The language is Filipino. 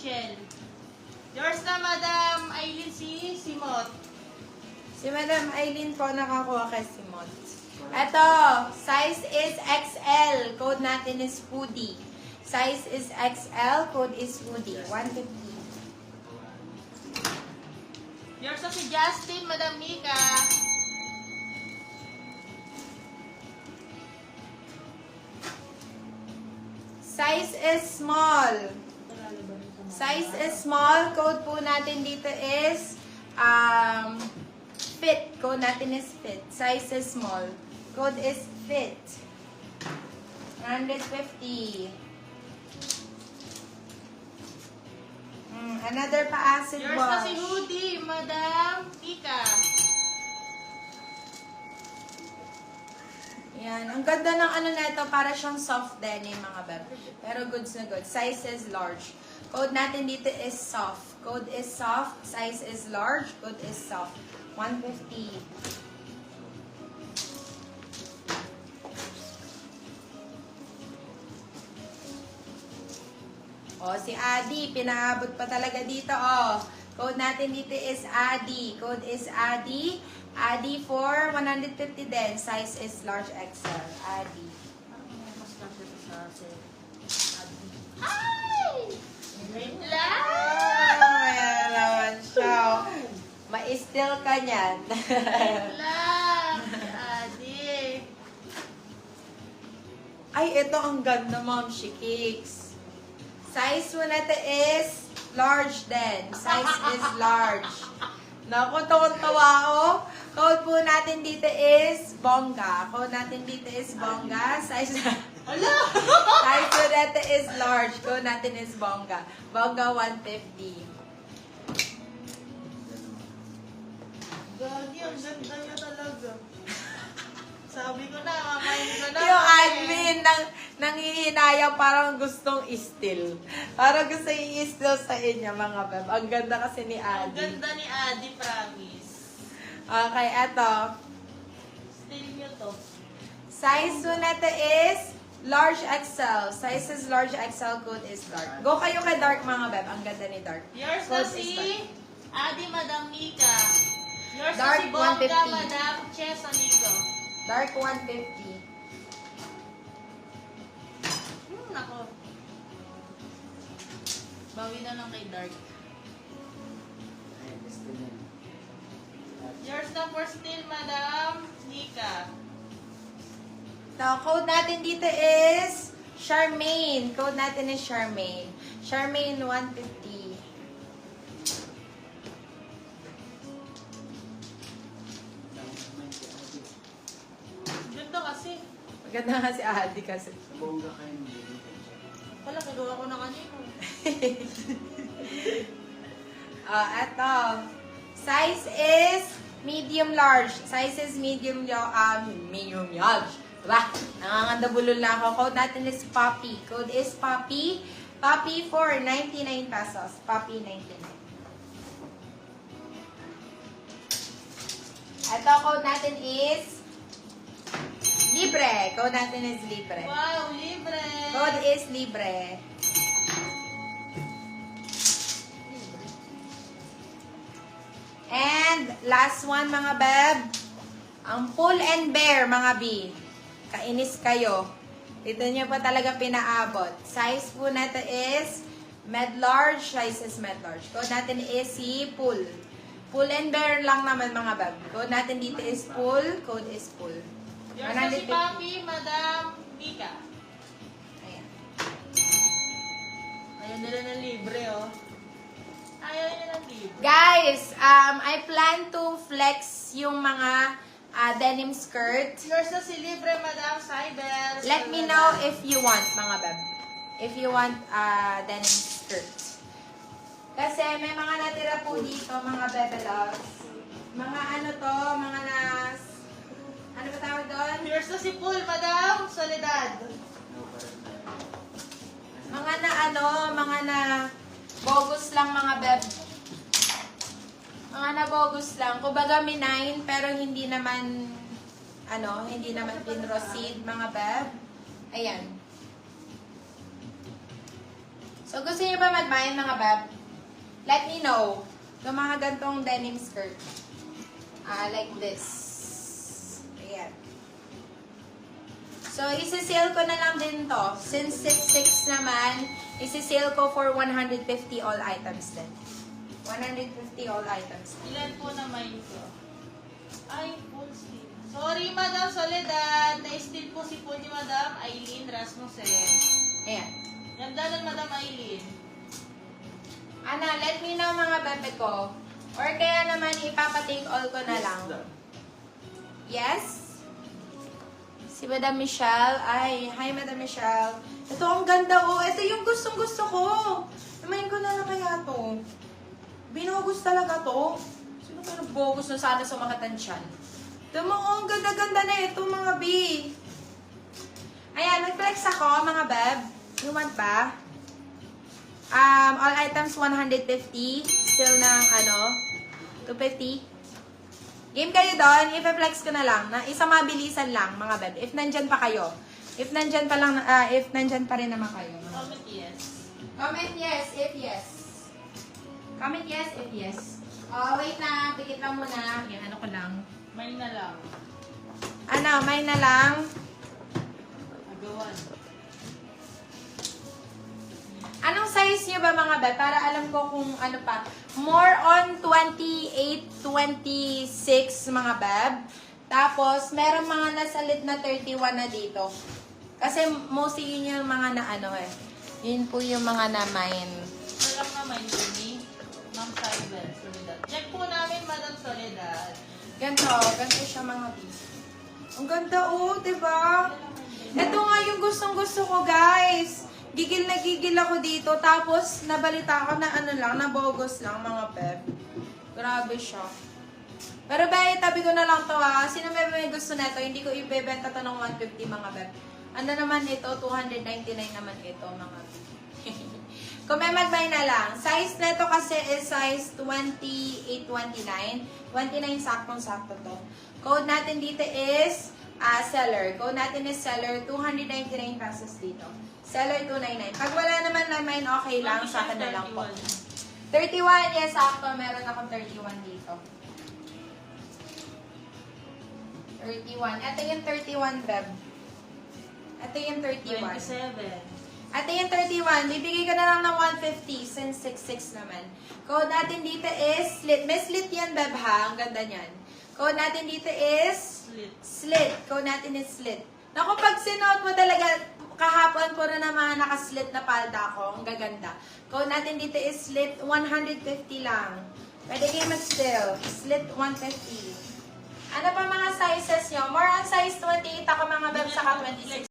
Rachel. Yours na, Madam Aileen, si Simot. Si Madam Aileen po nakakuha kay Simon. Ito, size is XL. Code natin is foodie. Size is XL. Code is foodie. 150. Yours na si Justin, Madam Nika. Size is small. Size is small. Code po natin dito is fit. Code natin is fit. Size is small. Code is fit. 150. Another pa-acid Yours na wash. si Hoodie, Madam Nika. Yan. Ang ganda ng ano na ito, para siyang soft denim, mga beb. Pero goods na goods. Size is large. Code natin dito is soft. Code is soft. Size is large. Code is soft. 150. O, si Adi. Pinaabot pa talaga dito, o. Code natin dito is Adi. Code is Adi. Adi for 150 din. Size is large XL. Adi. Mas kasi ito sa Ay! Wait lang! Ayan naman siya. Ma-still ka niyan. Wait lang! Adi! Ay, ito ang ganda, Ma'am Shikix. Size mo na ito is large din. Size is large. Naku, tawang-tawa ako. Code po natin dito is bongga. Code natin dito is bongga. Size Hala! size po natin is large. Code natin is bongga. Bongga 150. Gagi, ang ganda niya talaga. Sabi ko na, kakain ko na. Yung admin nangihinayang parang gustong i-steal. Parang gusto i-steal sa inyo, mga beb. Ang ganda kasi ni Ang Adi. ganda ni Adi, promise. Okay, eto. Steal niyo to. Size po natin is large XL. Size is large XL, code is dark. Go kayo kay dark, mga beb. Ang ganda ni dark. Yours na Code is si dark. Adi, Madam Nika. Yours Dark na si Bongga, 150. Madam Chess Amigo. Dark 150. Nako. Bawi na lang kay Dark. Yours na for steal, Madam Nika. Now, code natin dito is Charmaine. Code natin is Charmaine. Charmaine 150. Ganda kasi. Maganda nga si Adi kasi. Bongga kayo ng bibig. Wala, nagawa ko na kanino. Eto. Size is medium large. Size is medium large. Diba? Nangangandabulol na ako. Code natin is Poppy. Code is Poppy. Poppy for 99 pesos. Poppy 99. Eto, code natin is Libre. Code natin is Libre. Wow, libre! Code is Libre. And last one, mga beb. Ang Pull and Bear, mga B. Kainis kayo. Dito nyo pa talaga pinaabot. Size po natin is med large. Size is med large. Code natin is si Pull. Pull and Bear lang naman, mga beb. Code natin dito is Pull. Code is Pull. Yours na si 150. Papi, Madam Nika. Ayan. Ayaw nila ng libre, oh. Ayaw nila ng libre. Guys, I plan to flex yung mga denim skirt. Yours na si Libre, Madam Cyber. Let me know if you want, mga beb. If you want denim skirt. Kasi may mga natira po dito, mga bebe loves. Mga ano to, mga nas... Ano ba tawag doon? Yours na si Paul, Madam Soledad. Mga na ano, mga na bogus lang, mga beb. Mga na bogus lang. Kumbaga may 9, pero hindi naman, ano, hindi naman pinroceed, mga beb. Ayan. So, So, gusto niyo ba mag-buy, mga beb? Let me know. Yung mga gantong denim skirt. Like this. Ayan. So, isi-sale ko na lang din to. Since 6.6 naman, isi-sale ko for 150 all items din. 150 all items. Ilan po naman ito? Ay, full sleeve. Sorry, Madam Soledad. Na-steal po si po ni Madam Aileen Rasmussen. Ayan. Ganda nun, Madam Aileen. Ana, let me know mga bebe ko. Or kaya naman ipapatake all ko na lang. Yes? Si Madam Michelle. Ay, hi Madam Michelle. Ito ang ganda oh. Ito yung gustong-gusto ko. Namayin ko na lang kaya to. Binogos talaga to. Sino ka nagbogos na sana sa mga tansyan? Ito mo, oh, ang ganda-ganda na ito mga B. Ayan, nag-flex ako mga beb. You want ba? All items 150. Still ng 250. Game kayo doon. I-flex ko na lang. Na isang mabilisan lang mga beb. If nandyan pa kayo. If nandyan pa lang, if nandyan pa rin naman kayo. Comment yes. Comment yes if yes. Comment yes if yes. Wait na. Pikit lang muna. Yan, ano ko lang. May na lang. May na lang. Agawan. Anong size niyo ba mga beb? Para alam ko kung ano pa. More on 28, 26 mga beb. Tapos, meron mga nasalit na 31 na dito. Kasi mostly yun yung mga na Yun po yung mga na mine. Ito lang naman yun ni Ma'am Soledad. Check po namin, Madam Soledad. Ganito siya mga beb. Ang ganda diba? Ito nga yung gustong-gusto ko, guys. Gigil na gigil ako dito. Tapos, nabalita ko na na bogus lang, mga pep. Grabe siya. Pero ba, tabi ko na lang to Sino may gusto nito? Hindi ko ibebenta to ng 150, mga pep. Ano naman ito? 299 naman ito, mga pep. Kung may mag-buy na lang. Size nito kasi is size 28, 29. 29 saktong-sakto to. Code natin dito is seller. Code natin is seller. 299 pesos dito. Seller 299. Pag wala naman na mine, okay lang. Sa akin na lang po. 31, yes, sakto. Meron akong 31 dito. 31. Ito yung 31, Beb. Ito yung 31. 27. Ito yung 31. Bibigay ko na lang ng 150 since 66 naman. Code natin dito is slit. May slit yan, Beb, ha? Ang ganda niyan. Code natin dito is slit. Code natin is slit. Naku, pag sinuot mo talaga, kahapon po na naman nakaslit na palda ko. Ang gaganda. Code natin dito is slit 150 lang. Pwede kayo mag-still. Slit 150. Ano pa mga sizes nyo? More on size 28 ako mga beb, saka 26.